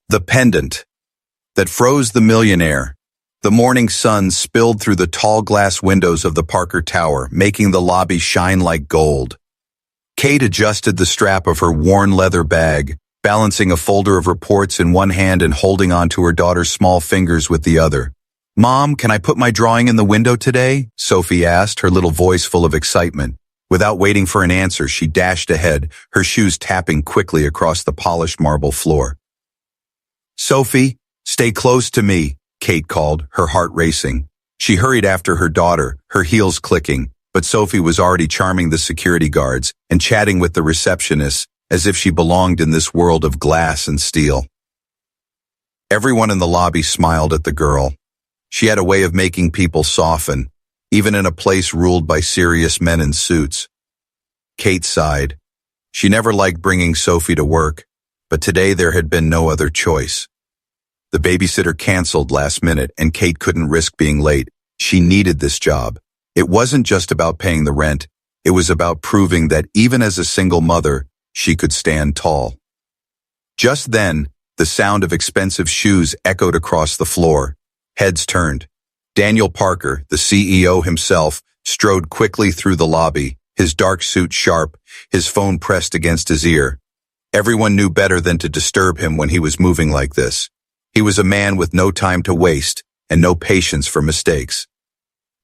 The pendant that froze the millionaire. The morning sun spilled through the tall glass windows of the Parker Tower, making the lobby shine like gold. Kate adjusted the strap of her worn leather bag, balancing a folder of reports in one hand and holding onto her daughter's small fingers with the other. "Mom, can I put my drawing in the window today?" Sophie asked, her little voice full of excitement. Without waiting for an answer, she dashed ahead, her shoes tapping quickly across the polished marble floor. "Sophie, stay close to me," Kate called, her heart racing. She hurried after her daughter, her heels clicking, but Sophie was already charming the security guards and chatting with the receptionists as if she belonged in this world of glass and steel. Everyone in the lobby smiled at the girl. She had a way of making people soften, even in a place ruled by serious men in suits. Kate sighed. She never liked bringing Sophie to work, but today there had been no other choice. The babysitter canceled last minute and Kate couldn't risk being late. She needed this job. It wasn't just about paying the rent. It was about proving that even as a single mother, she could stand tall. Just then, the sound of expensive shoes echoed across the floor. Heads turned. Daniel Parker, the CEO himself, strode quickly through the lobby, his dark suit sharp, his phone pressed against his ear. Everyone knew better than to disturb him when he was moving like this. He was a man with no time to waste and no patience for mistakes.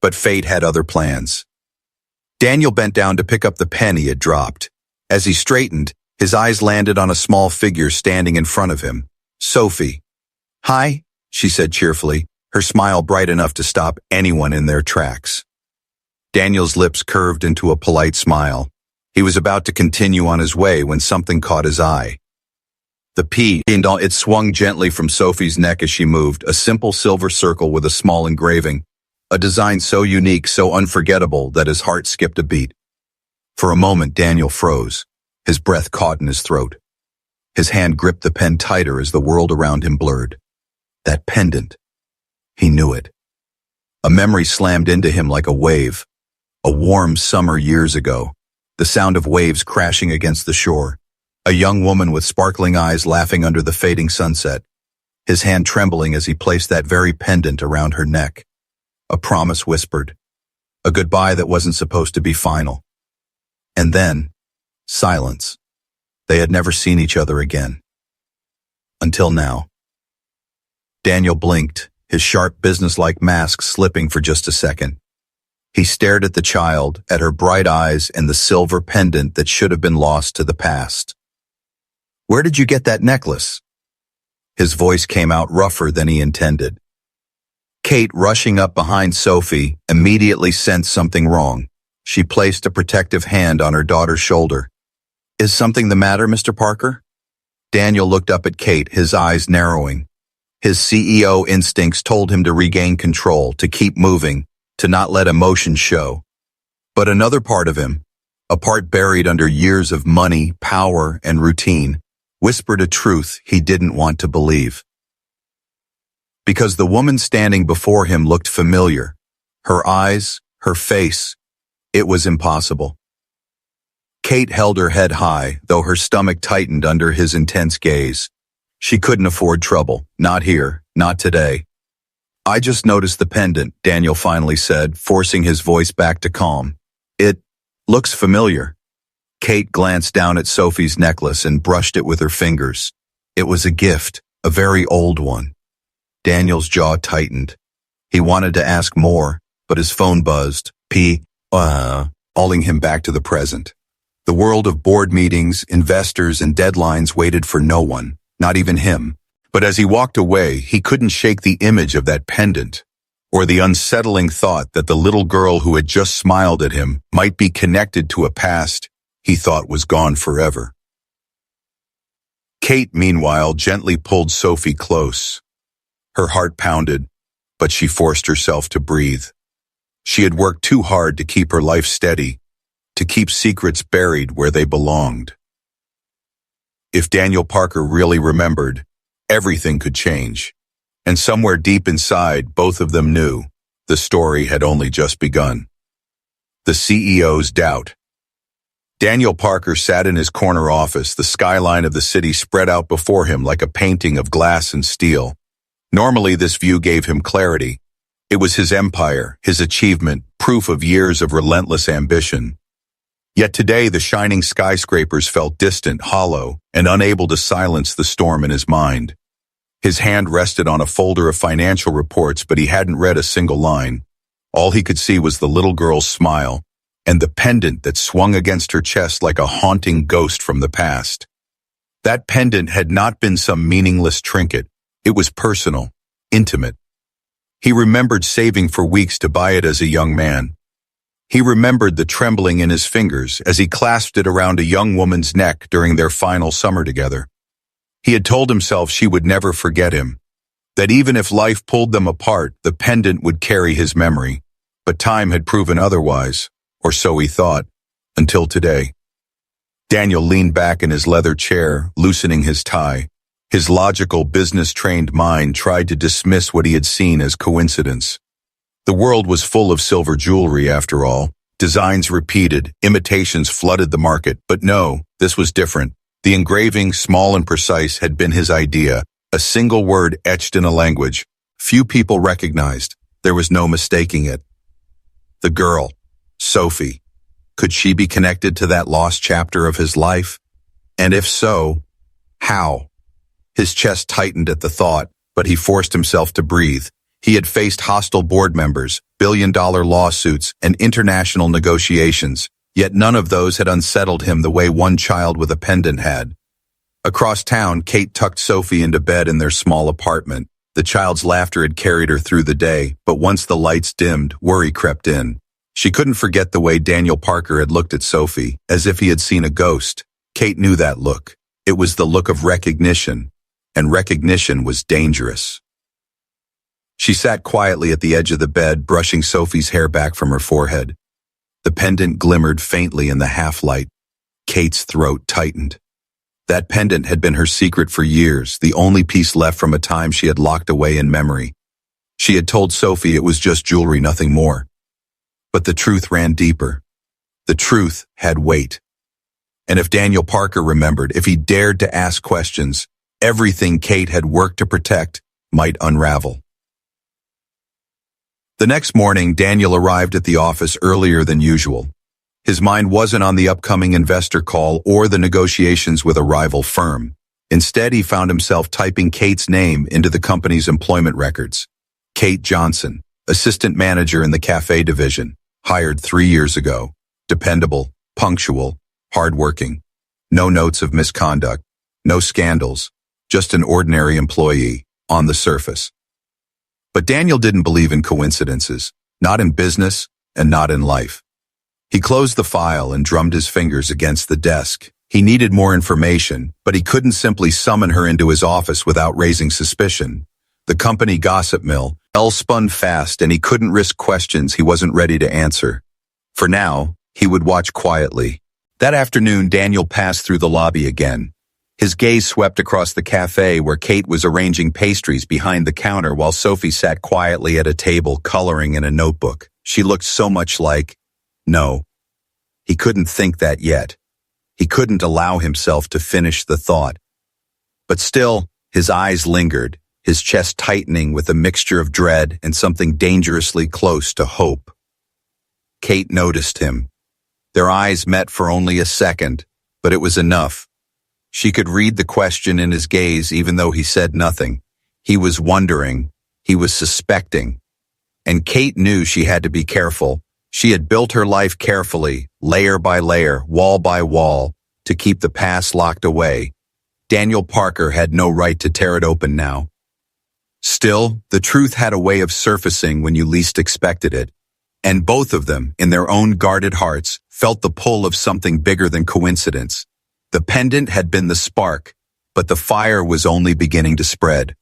But fate had other plans. Daniel bent down to pick up the pen he had dropped. As he straightened, his eyes landed on a small figure standing in front of him. Sophie. "Hi," she said cheerfully, her smile bright enough to stop anyone in their tracks. Daniel's lips curved into a polite smile. He was about to continue on his way when something caught his eye. The pendant, it swung gently from Sophie's neck as she moved, a simple silver circle with a small engraving, a design so unique, so unforgettable that his heart skipped a beat. For a moment, Daniel froze, his breath caught in his throat. His hand gripped the pen tighter as the world around him blurred. That pendant. He knew it. A memory slammed into him like a wave. A warm summer years ago, the sound of waves crashing against the shore. A young woman with sparkling eyes laughing under the fading sunset, his hand trembling as he placed that very pendant around her neck. A promise whispered. A goodbye that wasn't supposed to be final. And then, silence. They had never seen each other again. Until now. Daniel blinked, his sharp businesslike mask slipping for just a second. He stared at the child, at her bright eyes and the silver pendant that should have been lost to the past. "Where did you get that necklace?" His voice came out rougher than he intended. Kate, rushing up behind Sophie, immediately sensed something wrong. She placed a protective hand on her daughter's shoulder. "Is something the matter, Mr. Parker?" Daniel looked up at Kate, his eyes narrowing. His CEO instincts told him to regain control, to keep moving, to not let emotion show. But another part of him, a part buried under years of money, power, and routine, whispered a truth he didn't want to believe. Because the woman standing before him looked familiar. Her eyes, her face, it was impossible. Kate held her head high, though her stomach tightened under his intense gaze. She couldn't afford trouble, not here, not today. "I just noticed the pendant," Daniel finally said, forcing his voice back to calm. "It looks familiar." Kate glanced down at Sophie's necklace and brushed it with her fingers. It was a gift, a very old one. Daniel's jaw tightened. He wanted to ask more, but his phone buzzed, calling him back to the present. The world of board meetings, investors, and deadlines waited for no one, not even him. But as he walked away, he couldn't shake the image of that pendant, or the unsettling thought that the little girl who had just smiled at him might be connected to a past he thought was gone forever. Kate, meanwhile, gently pulled Sophie close. Her heart pounded, but she forced herself to breathe. She had worked too hard to keep her life steady, to keep secrets buried where they belonged. If Daniel Parker really remembered, everything could change. And somewhere deep inside, both of them knew the story had only just begun. The CEO's doubt. Daniel Parker sat in his corner office, the skyline of the city spread out before him like a painting of glass and steel. Normally, this view gave him clarity. It was his empire, his achievement, proof of years of relentless ambition. Yet today, the shining skyscrapers felt distant, hollow, and unable to silence the storm in his mind. His hand rested on a folder of financial reports, but he hadn't read a single line. All he could see was the little girl's smile and the pendant that swung against her chest like a haunting ghost from the past. That pendant had not been some meaningless trinket. It was personal, intimate. He remembered saving for weeks to buy it as a young man. He remembered the trembling in his fingers as he clasped it around a young woman's neck during their final summer together. He had told himself she would never forget him, that even if life pulled them apart, the pendant would carry his memory. But time had proven otherwise, or so he thought, until today. Daniel leaned back in his leather chair, loosening his tie. His logical, business-trained mind tried to dismiss what he had seen as coincidence. The world was full of silver jewelry, after all. Designs repeated, imitations flooded the market. But no, this was different. The engraving, small and precise, had been his idea, a single word etched in a language few people recognized. There was no mistaking it. The girl, Sophie. Could she be connected to that lost chapter of his life? And if so, how? His chest tightened at the thought, but he forced himself to breathe. He had faced hostile board members, billion-dollar lawsuits, and international negotiations, yet none of those had unsettled him the way one child with a pendant had. Across town, Kate tucked Sophie into bed in their small apartment. The child's laughter had carried her through the day, but once the lights dimmed, worry crept in. She couldn't forget the way Daniel Parker had looked at Sophie, as if he had seen a ghost. Kate knew that look. It was the look of recognition, and recognition was dangerous. She sat quietly at the edge of the bed, brushing Sophie's hair back from her forehead. The pendant glimmered faintly in the half-light. Kate's throat tightened. That pendant had been her secret for years, the only piece left from a time she had locked away in memory. She had told Sophie it was just jewelry, nothing more. But the truth ran deeper. The truth had weight. And if Daniel Parker remembered, if he dared to ask questions, everything Kate had worked to protect might unravel. The next morning, Daniel arrived at the office earlier than usual. His mind wasn't on the upcoming investor call or the negotiations with a rival firm. Instead, he found himself typing Kate's name into the company's employment records. Kate Johnson, assistant manager in the café division, hired 3 years ago. Dependable, punctual, hardworking. No notes of misconduct, no scandals, just an ordinary employee, on the surface. But Daniel didn't believe in coincidences, not in business and not in life. He closed the file and drummed his fingers against the desk. He needed more information, but he couldn't simply summon her into his office without raising suspicion. The company gossip mill spun fast, and he couldn't risk questions he wasn't ready to answer. For now, he would watch quietly. That afternoon, Daniel passed through the lobby again. His gaze swept across the cafe where Kate was arranging pastries behind the counter while Sophie sat quietly at a table coloring in a notebook. She looked so much like... No, he couldn't think that yet. He couldn't allow himself to finish the thought. But still, his eyes lingered, his chest tightening with a mixture of dread and something dangerously close to hope. Kate noticed him. Their eyes met for only a second, but it was enough. She could read the question in his gaze even though he said nothing. He was wondering. He was suspecting. And Kate knew she had to be careful. She had built her life carefully, layer by layer, wall by wall, to keep the past locked away. Daniel Parker had no right to tear it open now. Still, the truth had a way of surfacing when you least expected it. And both of them, in their own guarded hearts, felt the pull of something bigger than coincidence. The pendant had been the spark, but the fire was only beginning to spread.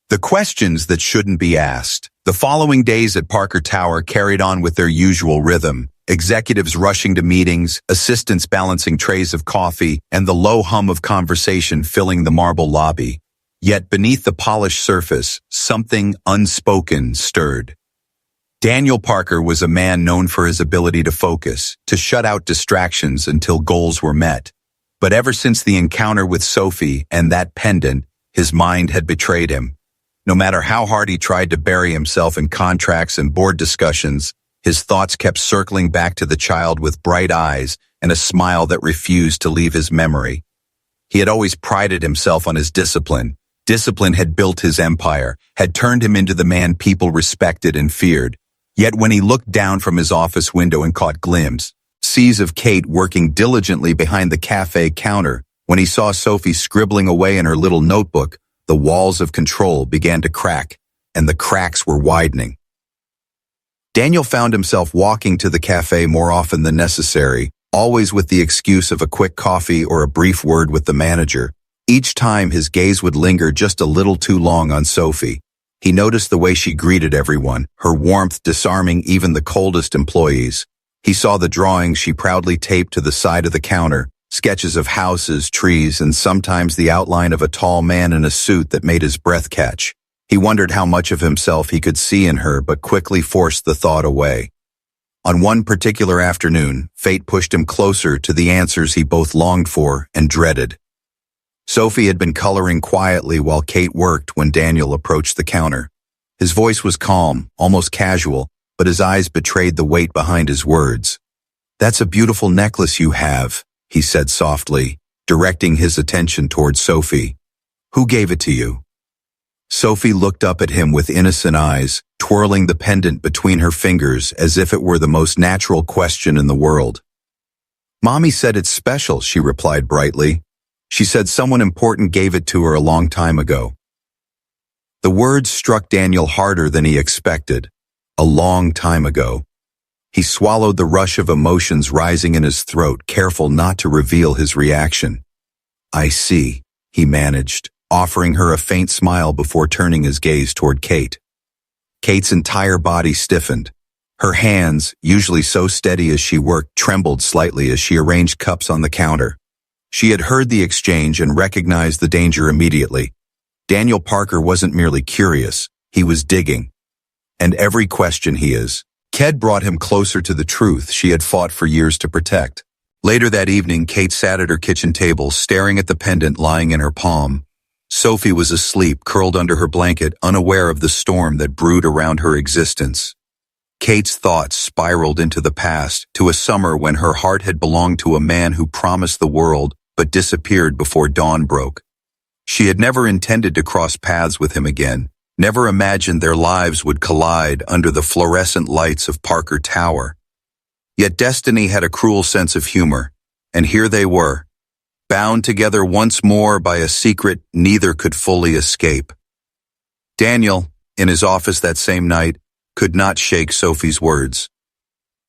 The questions that shouldn't be asked. The following days at Parker Tower carried on with their usual rhythm. Executives rushing to meetings, assistants balancing trays of coffee, and the low hum of conversation filling the marble lobby. Yet beneath the polished surface, something unspoken stirred. Daniel Parker was a man known for his ability to focus, to shut out distractions until goals were met. But ever since the encounter with Sophie and that pendant, his mind had betrayed him. No matter how hard he tried to bury himself in contracts and board discussions, his thoughts kept circling back to the child with bright eyes and a smile that refused to leave his memory. He had always prided himself on his discipline. Discipline had built his empire, had turned him into the man people respected and feared. Yet when he looked down from his office window and caught glimpses of Kate working diligently behind the café counter, when he saw Sophie scribbling away in her little notebook, the walls of control began to crack, and the cracks were widening. Daniel found himself walking to the café more often than necessary, always with the excuse of a quick coffee or a brief word with the manager. Each time his gaze would linger just a little too long on Sophie. He noticed the way she greeted everyone, her warmth disarming even the coldest employees. He saw the drawings she proudly taped to the side of the counter, sketches of houses, trees, and sometimes the outline of a tall man in a suit that made his breath catch. He wondered how much of himself he could see in her, but quickly forced the thought away. On one particular afternoon, fate pushed him closer to the answers he both longed for and dreaded. Sophie had been coloring quietly while Kate worked when Daniel approached the counter. His voice was calm, almost casual, but his eyes betrayed the weight behind his words. "That's a beautiful necklace you have," he said softly, directing his attention toward Sophie. "Who gave it to you?" Sophie looked up at him with innocent eyes, twirling the pendant between her fingers as if it were the most natural question in the world. "Mommy said it's special," she replied brightly. "She said someone important gave it to her a long time ago." The words struck Daniel harder than he expected. A long time ago. He swallowed the rush of emotions rising in his throat, careful not to reveal his reaction. "I see," he managed, offering her a faint smile before turning his gaze toward Kate. Kate's entire body stiffened. Her hands, usually so steady as she worked, trembled slightly as she arranged cups on the counter. She had heard the exchange and recognized the danger immediately. Daniel Parker wasn't merely curious, he was digging. And every question Ked brought him closer to the truth she had fought for years to protect. Later that evening, Kate sat at her kitchen table, staring at the pendant lying in her palm. Sophie was asleep, curled under her blanket, unaware of the storm that brewed around her existence. Kate's thoughts spiraled into the past, to a summer when her heart had belonged to a man who promised the world, but disappeared before dawn broke. She had never intended to cross paths with him again, never imagined their lives would collide under the fluorescent lights of Parker Tower. Yet destiny had a cruel sense of humor, and here they were, bound together once more by a secret neither could fully escape. Daniel, in his office that same night, could not shake Sophie's words.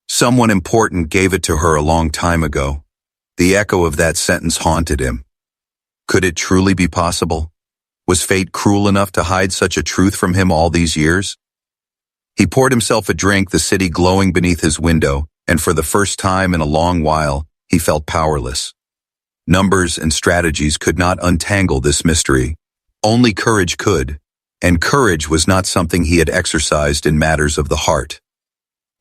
Someone important gave it to her a long time ago. The echo of that sentence haunted him. Could it truly be possible? Was fate cruel enough to hide such a truth from him all these years? He poured himself a drink, the city glowing beneath his window, and for the first time in a long while, he felt powerless. Numbers and strategies could not untangle this mystery. Only courage could, and courage was not something he had exercised in matters of the heart.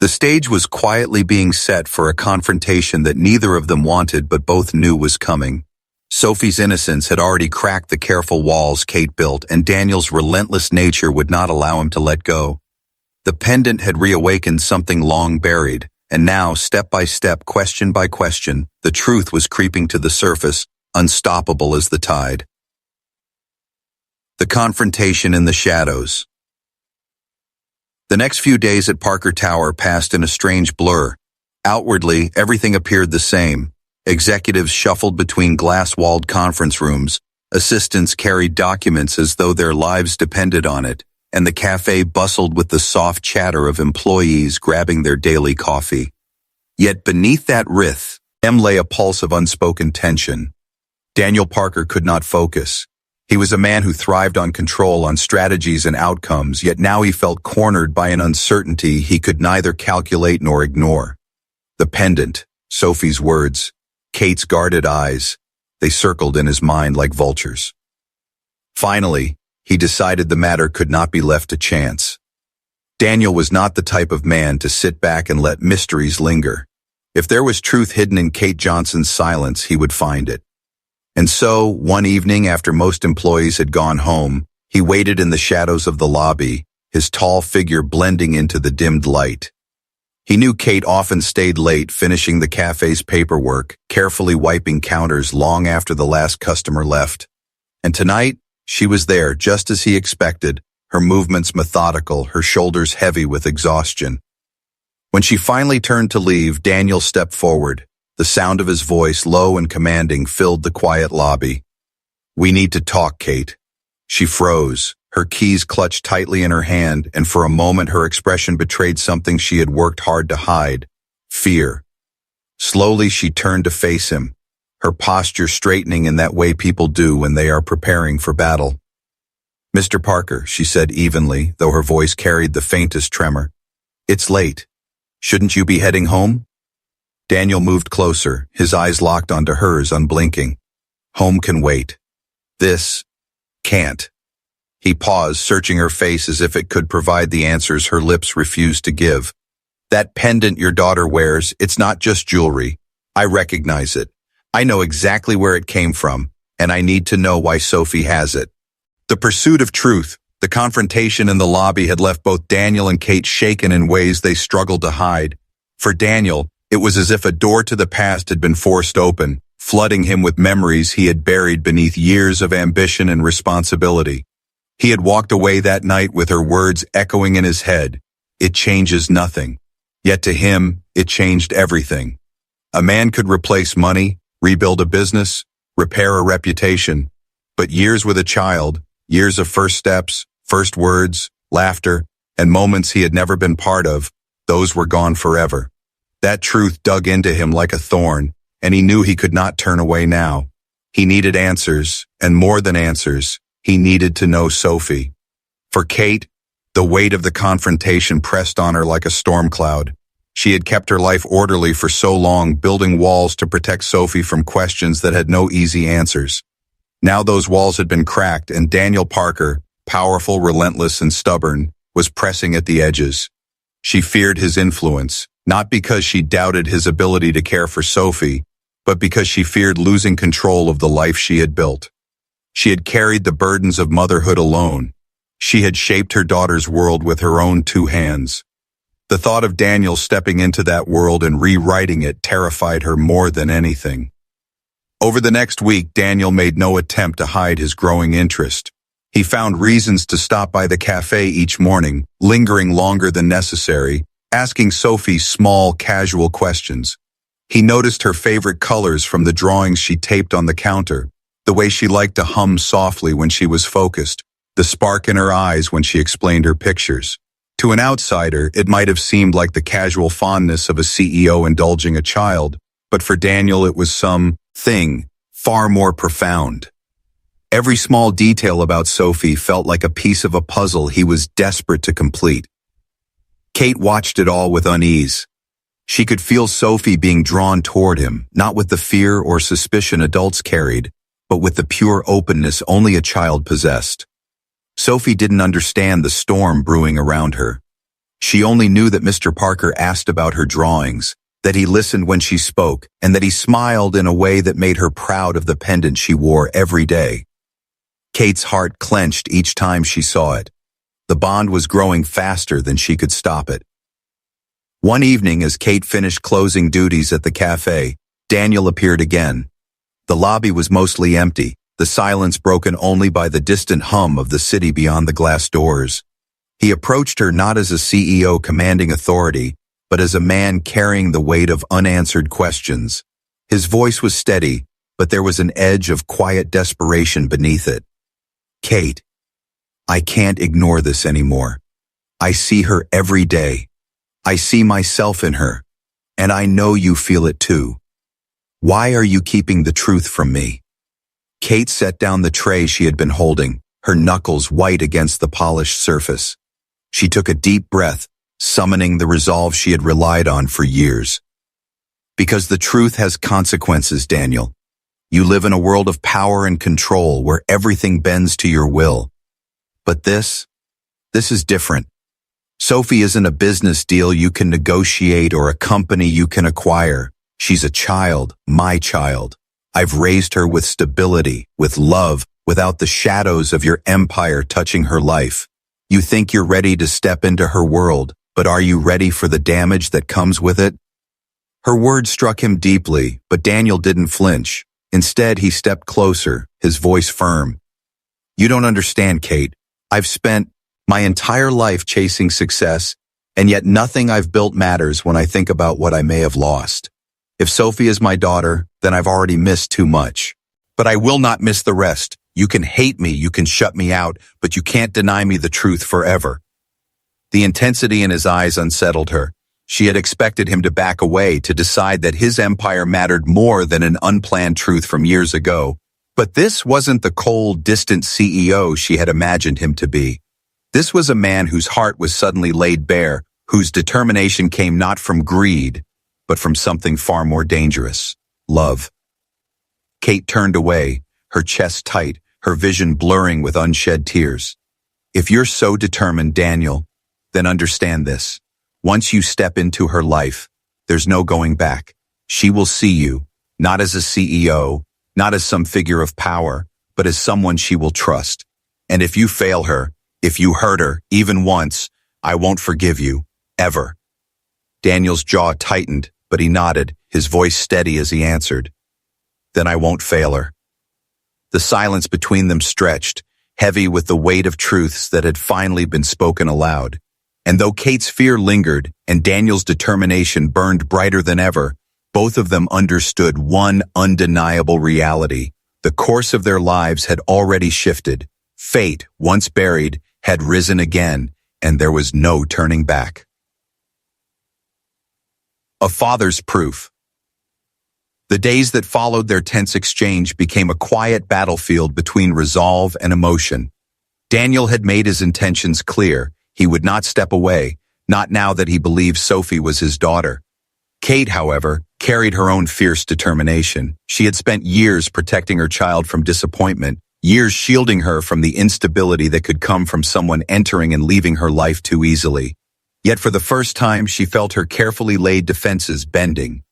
The stage was quietly being set for a confrontation that neither of them wanted but both knew was coming. Sophie's innocence had already cracked the careful walls Kate built, and Daniel's relentless nature would not allow him to let go. The pendant had reawakened something long buried, and now, step by step, question by question, the truth was creeping to the surface, unstoppable as the tide. The confrontation in the shadows. The next few days at Parker Tower passed in a strange blur. Outwardly, everything appeared the same. Executives shuffled between glass-walled conference rooms, assistants carried documents as though their lives depended on it, and the cafe bustled with the soft chatter of employees grabbing their daily coffee. Yet beneath that rhythm lay a pulse of unspoken tension. Daniel Parker could not focus. He was a man who thrived on control, on strategies and outcomes, yet now he felt cornered by an uncertainty he could neither calculate nor ignore. The pendant, Sophie's words, Kate's guarded eyes, they circled in his mind like vultures. Finally, he decided the matter could not be left to chance. Daniel was not the type of man to sit back and let mysteries linger. If there was truth hidden in Kate Johnson's silence, he would find it. And so, one evening after most employees had gone home, he waited in the shadows of the lobby, his tall figure blending into the dimmed light. He knew Kate often stayed late finishing the cafe's paperwork, carefully wiping counters long after the last customer left. And tonight, she was there just as he expected, her movements methodical, her shoulders heavy with exhaustion. When she finally turned to leave, Daniel stepped forward. The sound of his voice, low and commanding, filled the quiet lobby. "We need to talk, Kate." She froze, her keys clutched tightly in her hand, and for a moment her expression betrayed something she had worked hard to hide: fear. Slowly she turned to face him, her posture straightening in that way people do when they are preparing for battle. "Mr. Parker," she said evenly, though her voice carried the faintest tremor. "It's late. Shouldn't you be heading home?" Daniel moved closer, his eyes locked onto hers, unblinking. "Home can wait. This can't." He paused, searching her face as if it could provide the answers her lips refused to give. "That pendant your daughter wears, it's not just jewelry. I recognize it. I know exactly where it came from, and I need to know why Sophie has it." The pursuit of truth, the confrontation in the lobby had left both Daniel and Kate shaken in ways they struggled to hide. For Daniel, it was as if a door to the past had been forced open, flooding him with memories he had buried beneath years of ambition and responsibility. He had walked away that night with her words echoing in his head, "It changes nothing." Yet to him, it changed everything. A man could replace money, rebuild a business, repair a reputation, but years with a child, years of first steps, first words, laughter, and moments he had never been part of, those were gone forever. That truth dug into him like a thorn, and he knew he could not turn away now. He needed answers, and more than answers, he needed to know Sophie. For Kate, the weight of the confrontation pressed on her like a storm cloud. She had kept her life orderly for so long, building walls to protect Sophie from questions that had no easy answers. Now those walls had been cracked, and Daniel Parker, powerful, relentless, and stubborn, was pressing at the edges. She feared his influence, not because she doubted his ability to care for Sophie, but because she feared losing control of the life she had built. She had carried the burdens of motherhood alone. She had shaped her daughter's world with her own two hands. The thought of Daniel stepping into that world and rewriting it terrified her more than anything. Over the next week, Daniel made no attempt to hide his growing interest. He found reasons to stop by the cafe each morning, lingering longer than necessary, asking Sophie small, casual questions. He noticed her favorite colors from the drawings she taped on the counter, the way she liked to hum softly when she was focused, the spark in her eyes when she explained her pictures. To an outsider, it might have seemed like the casual fondness of a CEO indulging a child, but for Daniel it was something far more profound. Every small detail about Sophie felt like a piece of a puzzle he was desperate to complete. Kate watched it all with unease. She could feel Sophie being drawn toward him, not with the fear or suspicion adults carried, but with the pure openness only a child possessed. Sophie didn't understand the storm brewing around her. She only knew that Mr. Parker asked about her drawings, that he listened when she spoke, and that he smiled in a way that made her proud of the pendant she wore every day. Kate's heart clenched each time she saw it. The bond was growing faster than she could stop it. One evening, as Kate finished closing duties at the cafe, Daniel appeared again. The lobby was mostly empty, the silence broken only by the distant hum of the city beyond the glass doors. He approached her not as a CEO commanding authority, but as a man carrying the weight of unanswered questions. His voice was steady, but there was an edge of quiet desperation beneath it. "Kate, I can't ignore this anymore. I see her every day. I see myself in her, and I know you feel it too. Why are you keeping the truth from me?" Kate set down the tray she had been holding, her knuckles white against the polished surface. She took a deep breath, summoning the resolve she had relied on for years. "Because the truth has consequences, Daniel. You live in a world of power and control where everything bends to your will. But this is different. Sophie isn't a business deal you can negotiate or a company you can acquire. She's a child, my child. I've raised her with stability, with love, without the shadows of your empire touching her life. You think you're ready to step into her world, but are you ready for the damage that comes with it? Her words struck him deeply, but Daniel didn't flinch. Instead, he stepped closer, his voice firm. You don't understand, Kate. I've spent my entire life chasing success, and yet nothing I've built matters when I think about what I may have lost. If Sophie is my daughter, then I've already missed too much. But I will not miss the rest. You can hate me, you can shut me out, but you can't deny me the truth forever. The intensity in his eyes unsettled her. She had expected him to back away, to decide that his empire mattered more than an unplanned truth from years ago. But this wasn't the cold, distant CEO she had imagined him to be. This was a man whose heart was suddenly laid bare, whose determination came not from greed, but from something far more dangerous: love. Kate turned away, her chest tight, her vision blurring with unshed tears. If you're so determined, Daniel, then understand this. Once you step into her life, there's no going back. She will see you, not as a CEO, not as some figure of power, but as someone she will trust. And if you fail her, if you hurt her, even once, I won't forgive you, ever. Daniel's jaw tightened, but he nodded, his voice steady as he answered. Then I won't fail her. The silence between them stretched, heavy with the weight of truths that had finally been spoken aloud. And though Kate's fear lingered and Daniel's determination burned brighter than ever, both of them understood one undeniable reality. The course of their lives had already shifted. Fate, once buried, had risen again, and there was no turning back. A father's proof. The days that followed their tense exchange became a quiet battlefield between resolve and emotion. Daniel had made his intentions clear. He would not step away, not now that he believed Sophie was his daughter. Kate, however, carried her own fierce determination. She had spent years protecting her child from disappointment, years shielding her from the instability that could come from someone entering and leaving her life too easily. Yet for the first time, she felt her carefully laid defenses bending.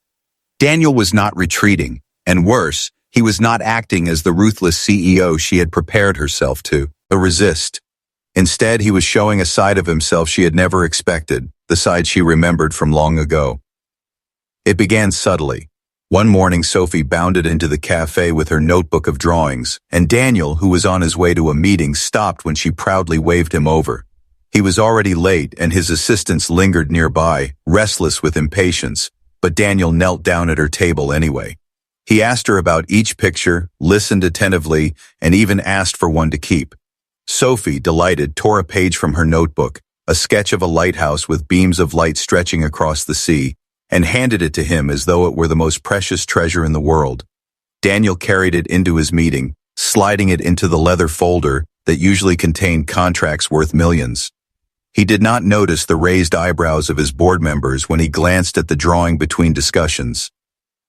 Daniel was not retreating, and worse, he was not acting as the ruthless CEO she had prepared herself to resist. Instead, he was showing a side of himself she had never expected, the side she remembered from long ago. It began subtly. One morning, Sophie bounded into the café with her notebook of drawings, and Daniel, who was on his way to a meeting, stopped when she proudly waved him over. He was already late, and his assistants lingered nearby, restless with impatience, but Daniel knelt down at her table anyway. He asked her about each picture, listened attentively, and even asked for one to keep. Sophie, delighted, tore a page from her notebook, a sketch of a lighthouse with beams of light stretching across the sea, and handed it to him as though it were the most precious treasure in the world. Daniel carried it into his meeting, sliding it into the leather folder that usually contained contracts worth millions. He did not notice the raised eyebrows of his board members when he glanced at the drawing between discussions.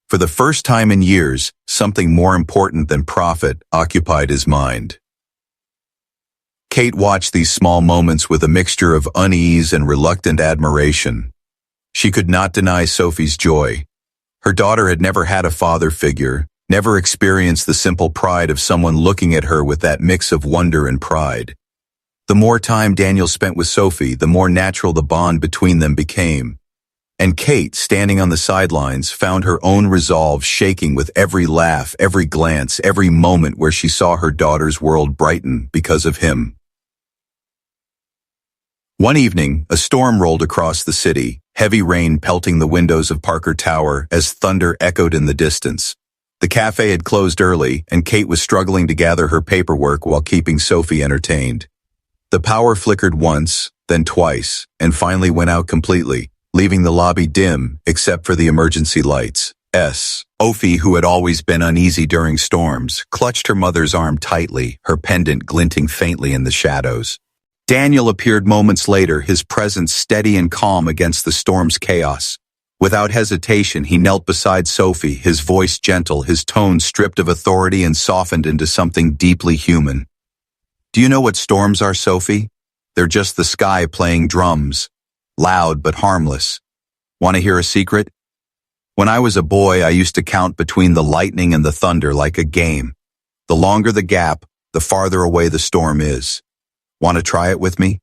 For the first time in years, something more important than profit occupied his mind. Kate watched these small moments with a mixture of unease and reluctant admiration. She could not deny Sophie's joy. Her daughter had never had a father figure, never experienced the simple pride of someone looking at her with that mix of wonder and pride. The more time Daniel spent with Sophie, the more natural the bond between them became. And Kate, standing on the sidelines, found her own resolve shaking with every laugh, every glance, every moment where she saw her daughter's world brighten because of him. One evening, a storm rolled across the city, heavy rain pelting the windows of Parker Tower as thunder echoed in the distance. The cafe had closed early, and Kate was struggling to gather her paperwork while keeping Sophie entertained. The power flickered once, then twice, and finally went out completely, leaving the lobby dim except for the emergency lights. Sophie, who had always been uneasy during storms, clutched her mother's arm tightly, her pendant glinting faintly in the shadows. Daniel appeared moments later, his presence steady and calm against the storm's chaos. Without hesitation, he knelt beside Sophie, his voice gentle, his tone stripped of authority and softened into something deeply human. "Do you know what storms are, Sophie? They're just the sky playing drums. Loud but harmless. Want to hear a secret? When I was a boy, I used to count between the lightning and the thunder like a game. The longer the gap, the farther away the storm is. Want to try it with me?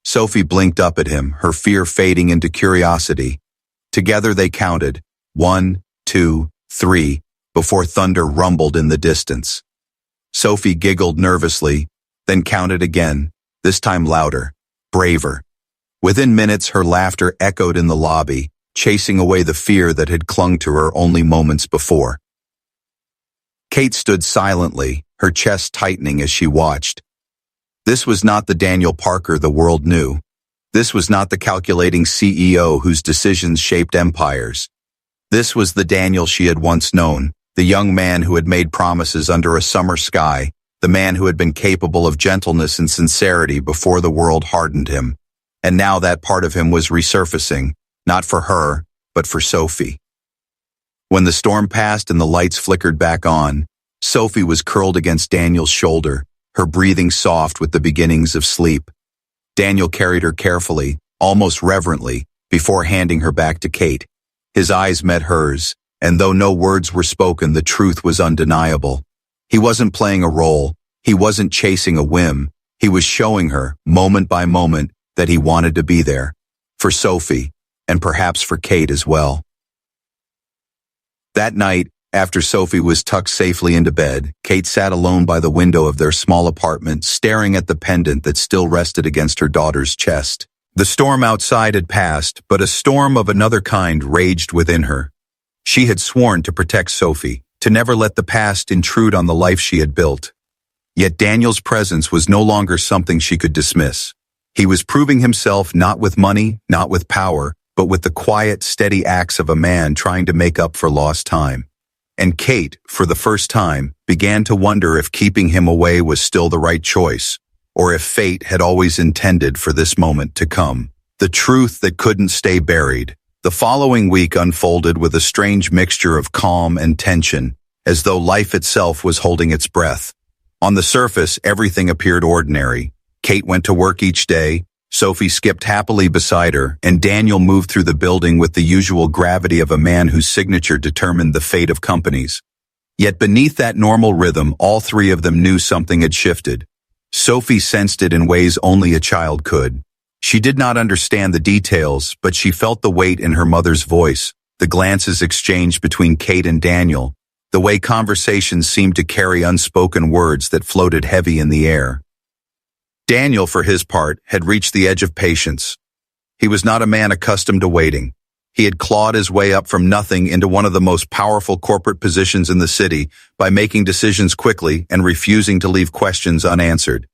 Sophie blinked up at him, her fear fading into curiosity. Together they counted, 1, 2, 3, before thunder rumbled in the distance. Sophie giggled nervously, then counted again, this time louder, braver. Within minutes, her laughter echoed in the lobby, chasing away the fear that had clung to her only moments before. Kate stood silently, her chest tightening as she watched. This was not the Daniel Parker the world knew. This was not the calculating CEO whose decisions shaped empires. This was the Daniel she had once known, the young man who had made promises under a summer sky, the man who had been capable of gentleness and sincerity before the world hardened him. And now that part of him was resurfacing, not for her, but for Sophie. When the storm passed and the lights flickered back on, Sophie was curled against Daniel's shoulder, her breathing soft with the beginnings of sleep. Daniel carried her carefully, almost reverently, before handing her back to Kate. His eyes met hers, and though no words were spoken, the truth was undeniable. He wasn't playing a role, he wasn't chasing a whim, he was showing her, moment by moment, that he wanted to be there. For Sophie, and perhaps for Kate as well. That night, after Sophie was tucked safely into bed, Kate sat alone by the window of their small apartment, staring at the pendant that still rested against her daughter's chest. The storm outside had passed, but a storm of another kind raged within her. She had sworn to protect Sophie, to never let the past intrude on the life she had built. Yet Daniel's presence was no longer something she could dismiss. He was proving himself not with money, not with power, but with the quiet, steady acts of a man trying to make up for lost time. And Kate, for the first time, began to wonder if keeping him away was still the right choice, or if fate had always intended for this moment to come. The truth that couldn't stay buried. The following week unfolded with a strange mixture of calm and tension, as though life itself was holding its breath. On the surface, everything appeared ordinary. Kate went to work each day, Sophie skipped happily beside her, and Daniel moved through the building with the usual gravity of a man whose signature determined the fate of companies. Yet beneath that normal rhythm, all three of them knew something had shifted. Sophie sensed it in ways only a child could. She did not understand the details, but she felt the weight in her mother's voice, the glances exchanged between Kate and Daniel, the way conversations seemed to carry unspoken words that floated heavy in the air. Daniel, for his part, had reached the edge of patience. He was not a man accustomed to waiting. He had clawed his way up from nothing into one of the most powerful corporate positions in the city by making decisions quickly and refusing to leave questions unanswered.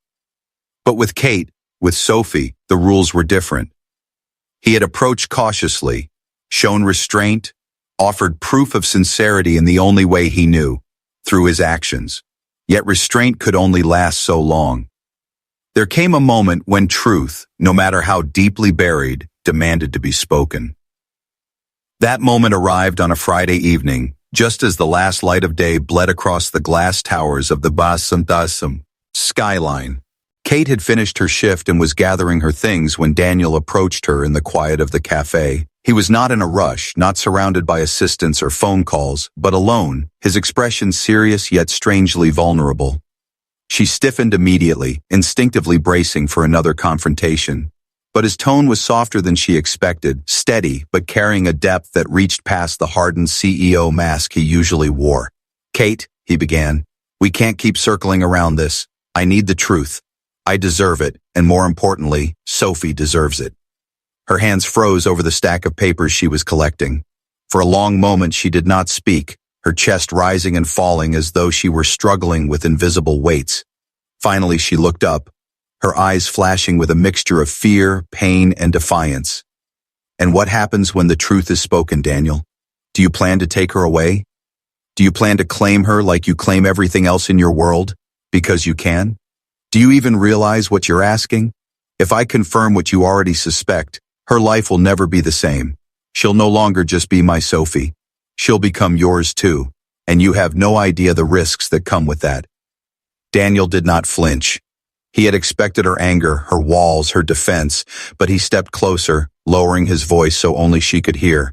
But with Kate, with Sophie, the rules were different. He had approached cautiously, shown restraint, offered proof of sincerity in the only way he knew, through his actions. Yet restraint could only last so long. There came a moment when truth, no matter how deeply buried, demanded to be spoken. That moment arrived on a Friday evening, just as the last light of day bled across the glass towers of the Basam skyline. Kate had finished her shift and was gathering her things when Daniel approached her in the quiet of the café. He was not in a rush, not surrounded by assistants or phone calls, but alone, his expression serious yet strangely vulnerable. She stiffened immediately, instinctively bracing for another confrontation. But his tone was softer than she expected, steady, but carrying a depth that reached past the hardened CEO mask he usually wore. "Kate," he began, "we can't keep circling around this. I need the truth. I deserve it, and more importantly, Sophie deserves it." Her hands froze over the stack of papers she was collecting. For a long moment she did not speak, her chest rising and falling as though she were struggling with invisible weights. Finally she looked up, her eyes flashing with a mixture of fear, pain, and defiance. "And what happens when the truth is spoken, Daniel? Do you plan to take her away? Do you plan to claim her like you claim everything else in your world? Because you can? Do you even realize what you're asking? If I confirm what you already suspect, her life will never be the same. She'll no longer just be my Sophie. She'll become yours too, and you have no idea the risks that come with that." Daniel did not flinch. He had expected her anger, her walls, her defense, but he stepped closer, lowering his voice so only she could hear.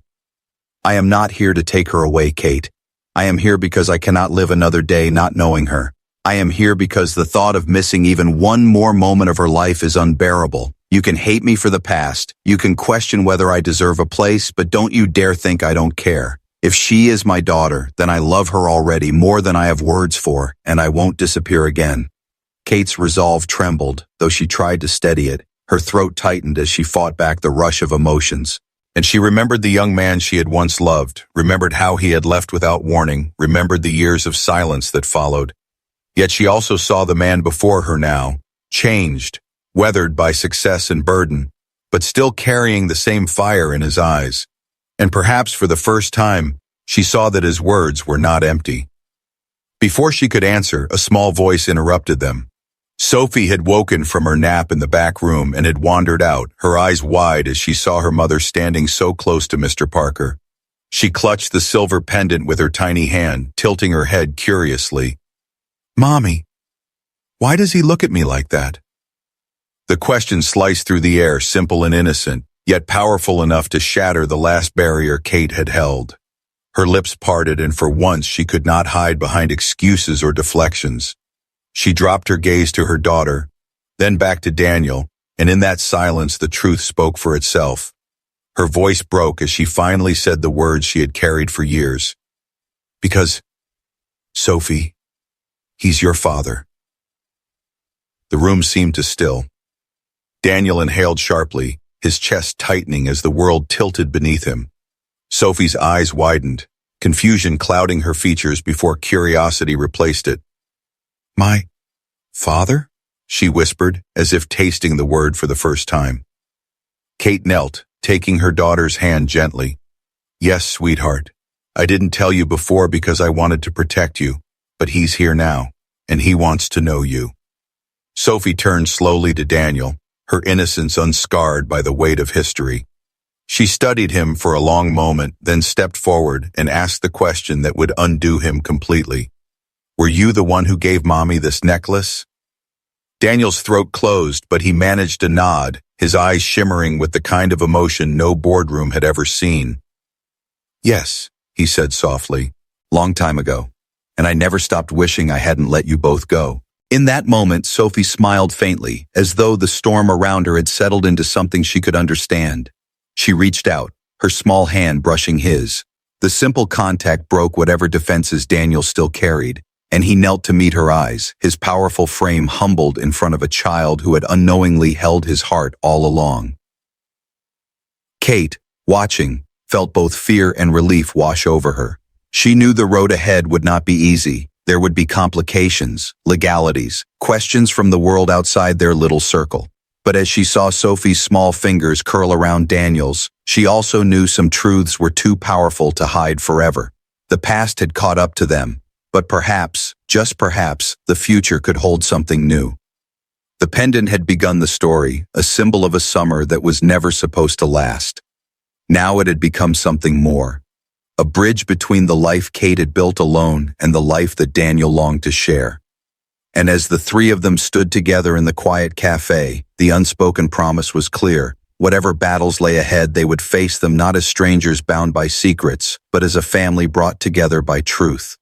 I am not here to take her away, Kate. I am here because I cannot live another day not knowing her. I am here because the thought of missing even one more moment of her life is unbearable. You can hate me for the past. You can question whether I deserve a place, but don't you dare think I don't care. If she is my daughter, then I love her already more than I have words for, and I won't disappear again. Kate's resolve trembled, though she tried to steady it. Her throat tightened as she fought back the rush of emotions. And she remembered the young man she had once loved, remembered how he had left without warning, remembered the years of silence that followed. Yet she also saw the man before her now, changed, weathered by success and burden, but still carrying the same fire in his eyes. And perhaps for the first time, she saw that his words were not empty. Before she could answer, a small voice interrupted them. Sophie had woken from her nap in the back room and had wandered out, her eyes wide as she saw her mother standing so close to Mr. Parker. She clutched the silver pendant with her tiny hand, tilting her head curiously. Mommy, why does he look at me like that? The question sliced through the air, simple and innocent, yet powerful enough to shatter the last barrier Kate had held. Her lips parted, and for once she could not hide behind excuses or deflections. She dropped her gaze to her daughter, then back to Daniel, and in that silence the truth spoke for itself. Her voice broke as she finally said the words she had carried for years. Because, Sophie, he's your father. The room seemed to still. Daniel inhaled sharply, his chest tightening as the world tilted beneath him. Sophie's eyes widened, confusion clouding her features before curiosity replaced it. My father? She whispered, as if tasting the word for the first time. Kate knelt, taking her daughter's hand gently. Yes, sweetheart. I didn't tell you before because I wanted to protect you, but he's here now, and he wants to know you. Sophie turned slowly to Daniel, her innocence unscarred by the weight of history. She studied him for a long moment, then stepped forward and asked the question that would undo him completely. Were you the one who gave Mommy this necklace? Daniel's throat closed, but he managed to nod, his eyes shimmering with the kind of emotion no boardroom had ever seen. Yes, he said softly, long time ago, and I never stopped wishing I hadn't let you both go. In that moment, Sophie smiled faintly, as though the storm around her had settled into something she could understand. She reached out, her small hand brushing his. The simple contact broke whatever defenses Daniel still carried, and he knelt to meet her eyes, his powerful frame humbled in front of a child who had unknowingly held his heart all along. Kate, watching, felt both fear and relief wash over her. She knew the road ahead would not be easy. There would be complications, legalities, questions from the world outside their little circle. But as she saw Sophie's small fingers curl around Daniel's, she also knew some truths were too powerful to hide forever. The past had caught up to them, but perhaps, just perhaps, the future could hold something new. The pendant had begun the story, a symbol of a summer that was never supposed to last. Now it had become something more. A bridge between the life Kate had built alone and the life that Daniel longed to share. And as the three of them stood together in the quiet café, the unspoken promise was clear. Whatever battles lay ahead, they would face them not as strangers bound by secrets, but as a family brought together by truth.